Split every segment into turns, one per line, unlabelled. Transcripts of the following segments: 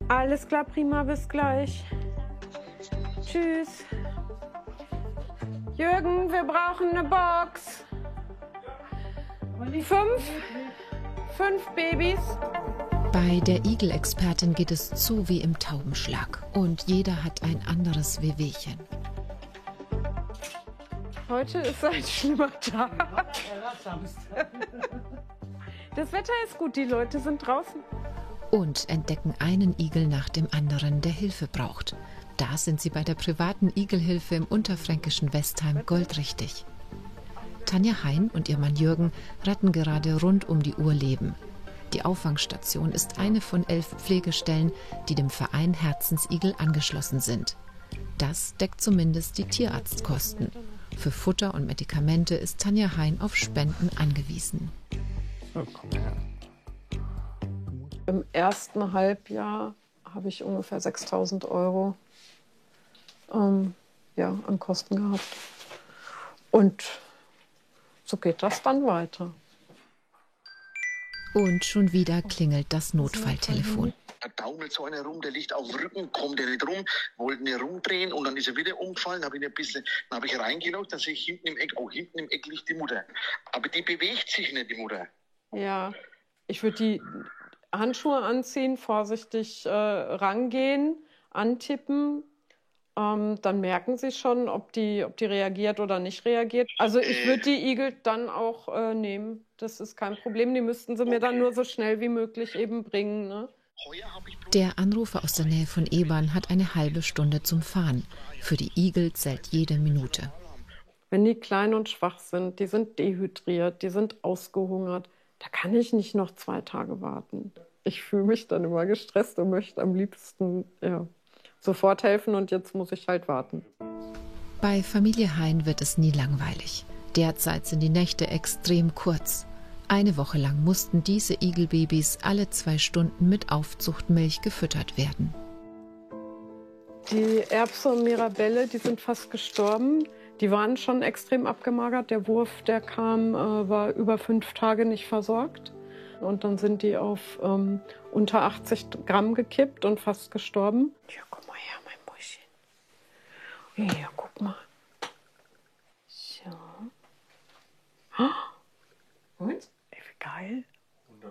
Alles klar, prima, bis gleich. Tschüss. Jürgen, wir brauchen eine Box. 5 Babys.
Bei der Igel-Expertin geht es zu wie im Taubenschlag. Und jeder hat ein anderes Wehwehchen.
Heute ist ein schlimmer Tag. Das Wetter ist gut, die Leute sind draußen.
Und entdecken einen Igel nach dem anderen, der Hilfe braucht. Da sind sie bei der privaten Igelhilfe im unterfränkischen Westheim goldrichtig. Tanja Hein und ihr Mann Jürgen retten gerade rund um die Uhr Leben. Die Auffangstation ist eine von 11 Pflegestellen, die dem Verein Herzensigel angeschlossen sind. Das deckt zumindest die Tierarztkosten. Für Futter und Medikamente ist Tanja Hein auf Spenden angewiesen.
Oh, komm her.
Im ersten Halbjahr habe ich ungefähr 6.000 € an Kosten gehabt. Und so geht das dann weiter.
Und schon wieder klingelt das Notfalltelefon.
Da taumelt so einer rum, der liegt auf dem Rücken, kommt er nicht rum, wollte ihn rumdrehen und dann ist er wieder umgefallen. Dann habe ich reingelaufen, dann sehe ich hinten im Eck, hinten im Eck liegt die Mutter. Aber die bewegt sich nicht, die Mutter.
Ja, ich würde die Handschuhe anziehen, vorsichtig rangehen, antippen. Dann merken sie schon, ob die reagiert oder nicht reagiert. Also ich würde die Igel dann auch nehmen. Das ist kein Problem. Die müssten sie mir dann nur so schnell wie möglich eben bringen. Ne?
Der Anrufer aus der Nähe von Ebern hat eine halbe Stunde zum Fahren. Für die Igel zählt jede Minute.
Wenn die klein und schwach sind, die sind dehydriert, die sind ausgehungert, da kann ich nicht noch 2 Tage warten. Ich fühle mich dann immer gestresst und möchte am liebsten sofort helfen und jetzt muss ich halt warten.
Bei Familie Hein wird es nie langweilig. Derzeit sind die Nächte extrem kurz. Eine Woche lang mussten diese Igelbabys alle 2 Stunden mit Aufzuchtmilch gefüttert werden.
Die Erbse und Mirabelle, die sind fast gestorben. Die waren schon extrem abgemagert. Der Wurf, der kam, war über 5 Tage nicht versorgt. Und dann sind die auf unter 80 Gramm gekippt und fast gestorben. Ja, guck mal her, mein Mäuschen. Ja, guck mal. So. Oh. Und? Ey, wie geil.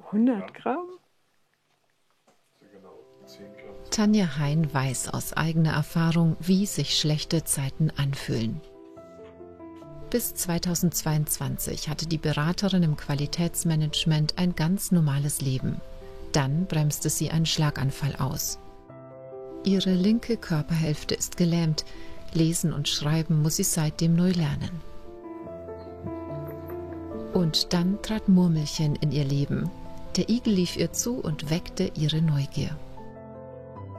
100 Gramm?
Tanja Hein weiß aus eigener Erfahrung, wie sich schlechte Zeiten anfühlen. Bis 2022 hatte die Beraterin im Qualitätsmanagement ein ganz normales Leben. Dann bremste sie einen Schlaganfall aus. Ihre linke Körperhälfte ist gelähmt. Lesen und Schreiben muss sie seitdem neu lernen. Und dann trat Murmelchen in ihr Leben. Der Igel lief ihr zu und weckte ihre Neugier.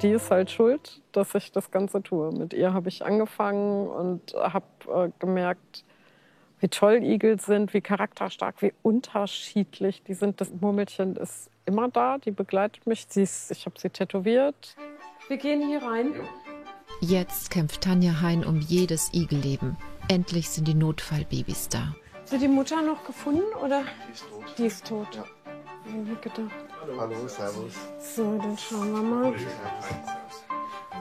Die ist halt schuld, dass ich das Ganze tue. Mit ihr habe ich angefangen und habe gemerkt, wie toll Igel sind, wie charakterstark, wie unterschiedlich die sind. Das Murmelchen ist immer da, die begleitet mich. Ich habe sie tätowiert. Wir gehen hier rein.
Jetzt kämpft Tanja Hein um jedes Igelleben. Endlich sind die Notfallbabys da.
Hast du die Mutter noch gefunden, oder?
Die ist tot.
Die ist tot.
Ja.
Ich hab gedacht.
Hallo, servus.
So, dann schauen wir mal.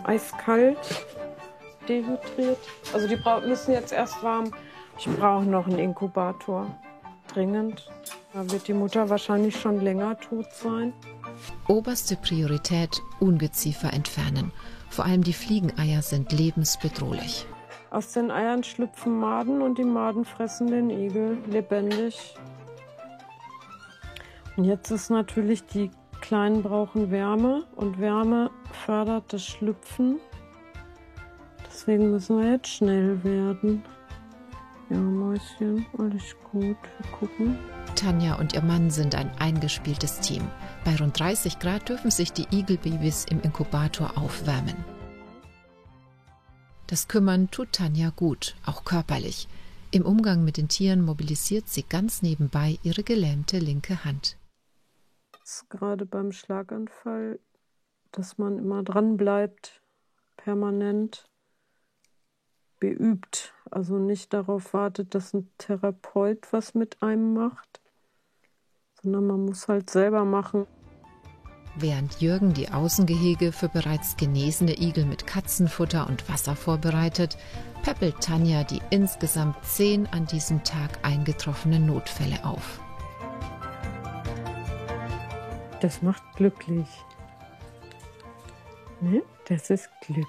Eiskalt, dehydriert. Also die müssen jetzt erst warm. Ich brauche noch einen Inkubator. Dringend. Da wird die Mutter wahrscheinlich schon länger tot sein.
Oberste Priorität: Ungeziefer entfernen. Vor allem die Fliegeneier sind lebensbedrohlich.
Aus den Eiern schlüpfen Maden und die Maden fressen den Igel lebendig. Und jetzt ist natürlich, die Kleinen brauchen Wärme und Wärme fördert das Schlüpfen. Deswegen müssen wir jetzt schnell werden. Ja, Mäuschen, alles gut. Wir gucken.
Tanja und ihr Mann sind ein eingespieltes Team. Bei rund 30 Grad dürfen sich die Igelbabys im Inkubator aufwärmen. Das Kümmern tut Tanja gut, auch körperlich. Im Umgang mit den Tieren mobilisiert sie ganz nebenbei ihre gelähmte linke Hand.
Das ist gerade beim Schlaganfall, dass man immer dran bleibt, permanent beübt. Also nicht darauf wartet, dass ein Therapeut was mit einem macht, sondern man muss halt selber machen.
Während Jürgen die Außengehege für bereits genesene Igel mit Katzenfutter und Wasser vorbereitet, päppelt Tanja die insgesamt 10 an diesem Tag eingetroffenen Notfälle auf.
Das macht glücklich. Ne? Das ist Glück.